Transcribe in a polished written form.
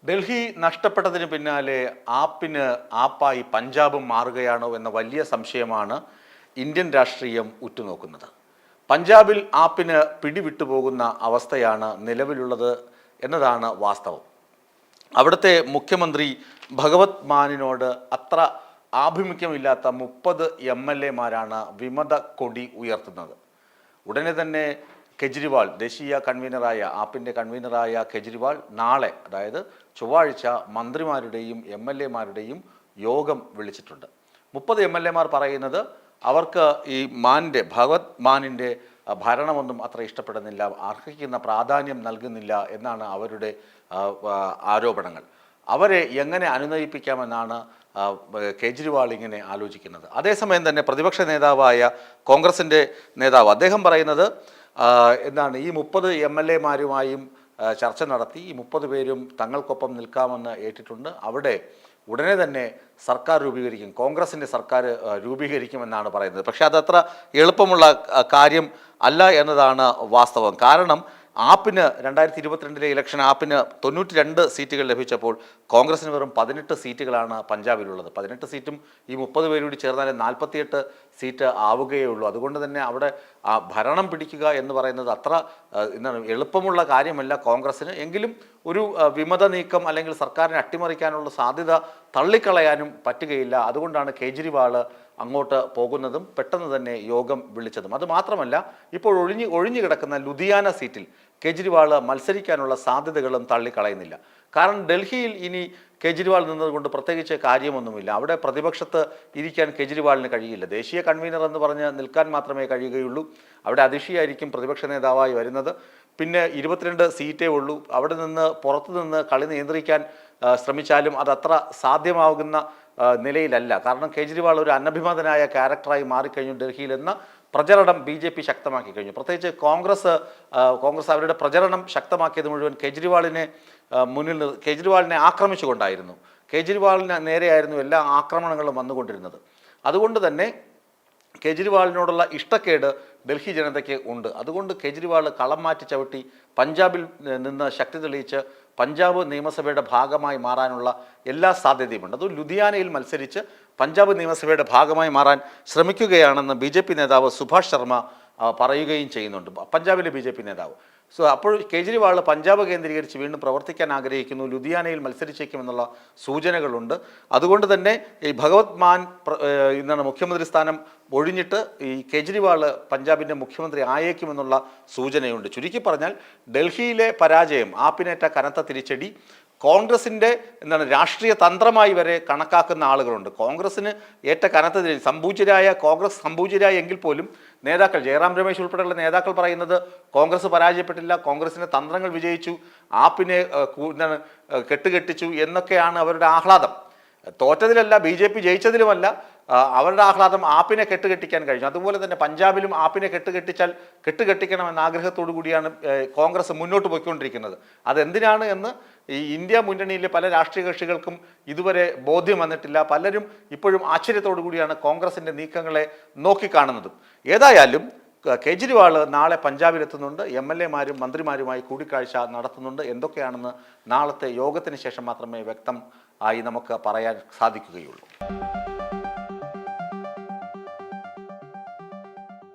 ഡൽഹി നഷ്ടപ്പെട്ടതിന് പിന്നാലെ ആപ്പായി പഞ്ചാബും മാറുകയാണോ എന്ന വലിയ സംശയമാണ് ഇന്ത്യൻ രാഷ്ട്രീയം ഉറ്റുനോക്കുന്നത്. പഞ്ചാബിൽ ആപ്പിന് പിടിവിട്ടുപോകുന്ന അവസ്ഥയാണ് നിലവിലുള്ളത് എന്നതാണ് വാസ്തവം. അവിടുത്തെ മുഖ്യമന്ത്രി ഭഗവത് മാനിനോട് അത്ര ആഭിമുഖ്യമില്ലാത്ത 30 MLA-മാരാണ് വിമത കൊടി ഉയർത്തുന്നത്. ഉടനെ തന്നെ കെജ്രിവാൾ, ദേശീയ കൺവീനറായ ആപ്പിൻ്റെ കൺവീനറായ കെജ്രിവാൾ നാളെ, അതായത് ചൊവ്വാഴ്ച, മന്ത്രിമാരുടെയും MLA-മാരുടെയും യോഗം വിളിച്ചിട്ടുണ്ട്. 30 MLA-മാർ പറയുന്നത് അവർക്ക് ഈ ഭഗവത് മാനിൻ്റെ ഭരണമൊന്നും അത്ര ഇഷ്ടപ്പെടുന്നില്ല, അർഹിക്കുന്ന പ്രാധാന്യം നൽകുന്നില്ല എന്നാണ് അവരുടെ ആരോപണങ്ങൾ. അവരെ എങ്ങനെ അനുനയിപ്പിക്കാമെന്നാണ് കേജ്രിവാൾ ഇങ്ങനെ ആലോചിക്കുന്നത്. അതേസമയം തന്നെ പ്രതിപക്ഷ നേതാവായ കോൺഗ്രസിൻ്റെ നേതാവ് അദ്ദേഹം പറയുന്നത് എന്താണ്, ഈ 30 MLA-മാരുമായും ചർച്ച നടത്തി ഈ 30 പേരും തങ്ങൾക്കൊപ്പം നിൽക്കാമെന്ന് ഏറ്റിട്ടുണ്ട്. അവിടെ ഉടനെ തന്നെ സർക്കാർ രൂപീകരിക്കും, കോൺഗ്രസിൻ്റെ സർക്കാർ രൂപീകരിക്കുമെന്നാണ് പറയുന്നത്. പക്ഷേ അതത്ര എളുപ്പമുള്ള കാര്യം അല്ല എന്നതാണ് വാസ്തവം. കാരണം ആപ്പിന് 2022 ഇലക്ഷൻ ആപ്പിന് 92 സീറ്റുകൾ ലഭിച്ചപ്പോൾ കോൺഗ്രസിന് വെറും 18 സീറ്റുകളാണ് പഞ്ചാബിലുള്ളത്. 18 സീറ്റും ഈ 30 പേര് കൂടി ചേർന്നാലേ 48 സീറ്റ് ആവുകയേ ഉള്ളൂ. അതുകൊണ്ട് തന്നെ അവിടെ ഭരണം പിടിക്കുക എന്ന് പറയുന്നത് അത്ര എളുപ്പമുള്ള കാര്യമല്ല കോൺഗ്രസ്സിന്. എങ്കിലും ഒരു വിമത നീക്കം അല്ലെങ്കിൽ സർക്കാരിനെ അട്ടിമറിക്കാനുള്ള സാധ്യത തള്ളിക്കളയാനും പറ്റുകയില്ല. അതുകൊണ്ടാണ് കേജ്രിവാൾ അങ്ങോട്ട് പോകുന്നതും പെട്ടെന്ന് തന്നെ യോഗം വിളിച്ചതും. അതുമാത്രമല്ല, ഇപ്പോൾ ഒഴിഞ്ഞു കിടക്കുന്ന ലുധിയാന സീറ്റിൽ കേജ്രിവാൾ മത്സരിക്കാനുള്ള സാധ്യതകളും തള്ളിക്കളയുന്നില്ല. കാരണം ഡൽഹിയിൽ ഇനി കേജ്രിവാൾ നിന്നതുകൊണ്ട് പ്രത്യേകിച്ച് കാര്യമൊന്നുമില്ല. അവിടെ പ്രതിപക്ഷത്ത് ഇരിക്കാൻ കേജ്രിവാളിന് കഴിയില്ല. ദേശീയ കൺവീനർ എന്ന് പറഞ്ഞ് നിൽക്കാൻ മാത്രമേ കഴിയുകയുള്ളൂ. അവിടെ അതിഷിയായിരിക്കും പ്രതിപക്ഷ നേതാവായി വരുന്നത്. പിന്നെ 22 സീറ്റേ ഉള്ളൂ. അവിടെ നിന്ന് പുറത്തുനിന്ന് കളി നിയന്ത്രിക്കാൻ ശ്രമിച്ചാലും അതത്ര സാധ്യമാകുന്ന നിലയിലല്ല. കാരണം കേജ്രിവാൾ ഒരു അനഭിമതനായ ക്യാരക്ടറായി മാറിക്കഴിഞ്ഞു ഡൽഹിയിൽ എന്ന പ്രചരണം BJP ശക്തമാക്കി കഴിഞ്ഞു. പ്രത്യേകിച്ച് കോൺഗ്രസ് അവരുടെ പ്രചരണം ശക്തമാക്കിയത് മുഴുവൻ കേജ്രിവാളിനെ ആക്രമിച്ചുകൊണ്ടായിരുന്നു. കേജ്രിവാളിന് നേരെയായിരുന്നു എല്ലാ ആക്രമണങ്ങളും വന്നുകൊണ്ടിരുന്നത്. അതുകൊണ്ട് തന്നെ കേജ്രിവാളിനോടുള്ള ഇഷ്ടക്കേട് ഡൽഹി ജനതയ്ക്ക് ഉണ്ട്. അതുകൊണ്ട് കേജ്രിവാൾ കളം മാറ്റി ചവിട്ടി പഞ്ചാബിൽ നിന്ന് ശക്തി തെളിയിച്ച് പഞ്ചാബ് നിയമസഭയുടെ ഭാഗമായി മാറാനുള്ള എല്ലാ സാധ്യതയുമുണ്ട്. അത് ലുധിയാനയിൽ മത്സരിച്ച് പഞ്ചാബ് നിയമസഭയുടെ ഭാഗമായി മാറാൻ ശ്രമിക്കുകയാണെന്ന് BJP നേതാവ് സുഭാഷ് ശർമ്മ പറയുകയും ചെയ്യുന്നുണ്ട്, പഞ്ചാബിലെ BJP നേതാവ്. അപ്പോൾ കേജ്രിവാൾ പഞ്ചാബ് കേന്ദ്രീകരിച്ച് വീണ്ടും പ്രവർത്തിക്കാൻ ആഗ്രഹിക്കുന്നു, ലുധിയാനയിൽ മത്സരിച്ചേക്കുമെന്നുള്ള സൂചനകളുണ്ട്. അതുകൊണ്ട് തന്നെ ഈ ഭഗവത് മാൻ മുഖ്യമന്ത്രി സ്ഥാനം ഒഴിഞ്ഞിട്ട് ഈ കേജ്രിവാൾ പഞ്ചാബിൻ്റെ മുഖ്യമന്ത്രി ആയേക്കുമെന്നുള്ള സൂചനയുണ്ട്. ചുരുക്കി പറഞ്ഞാൽ ഡൽഹിയിലെ പരാജയം, ആപ്പിനേറ്റ കനത്ത തിരിച്ചടി കോൺഗ്രസിൻ്റെ രാഷ്ട്രീയ തന്ത്രമായി വരെ കണക്കാക്കുന്ന ആളുകളുണ്ട്. കോൺഗ്രസിന് ഏറ്റ കനത്ത കോൺഗ്രസ് സംഭൂചരായ എങ്കിൽ പോലും നേതാക്കൾ, ജയറാം രമേശ് ഉൾപ്പെടെയുള്ള നേതാക്കൾ പറയുന്നത് കോൺഗ്രസ് പരാജയപ്പെട്ടില്ല, കോൺഗ്രസിൻ്റെ തന്ത്രങ്ങൾ വിജയിച്ചു, ആപ്പിനെ കെട്ടുകെട്ടിച്ചു എന്നൊക്കെയാണ് അവരുടെ ആഹ്ലാദം. തോറ്റതിലല്ല, BJP ജയിച്ചതിലുമല്ല അവരുടെ ആഹ്ലാദം. ആപ്പിനെ കെട്ടുകെട്ടിക്കാൻ കഴിഞ്ഞു. അതുപോലെ തന്നെ പഞ്ചാബിലും ആപ്പിനെ കെട്ടുകെട്ടിക്കണമെന്ന ആഗ്രഹത്തോടു കൂടിയാണ് കോൺഗ്രസ് മുന്നോട്ട് പോയിക്കൊണ്ടിരിക്കുന്നത്. അതെന്തിനാണ് എന്ന് ഈ ഇന്ത്യ മുന്നണിയിലെ പല രാഷ്ട്രീയ കക്ഷികൾക്കും ഇതുവരെ ബോധ്യം വന്നിട്ടില്ല. പലരും ഇപ്പോഴും ആശ്ചര്യത്തോടു കൂടിയാണ് കോൺഗ്രസിൻ്റെ നീക്കങ്ങളെ നോക്കിക്കാണുന്നതും. ഏതായാലും കേജ്രിവാൾ നാളെ പഞ്ചാബിലെത്തുന്നുണ്ട്. MLA-മാരും മന്ത്രിമാരുമായി കൂടിക്കാഴ്ച നടത്തുന്നുണ്ട്. എന്തൊക്കെയാണെന്ന് നാളത്തെ യോഗത്തിന് ശേഷം മാത്രമേ വ്യക്തം ആയി നമുക്ക് പറയാൻ സാധിക്കുകയുള്ളൂ.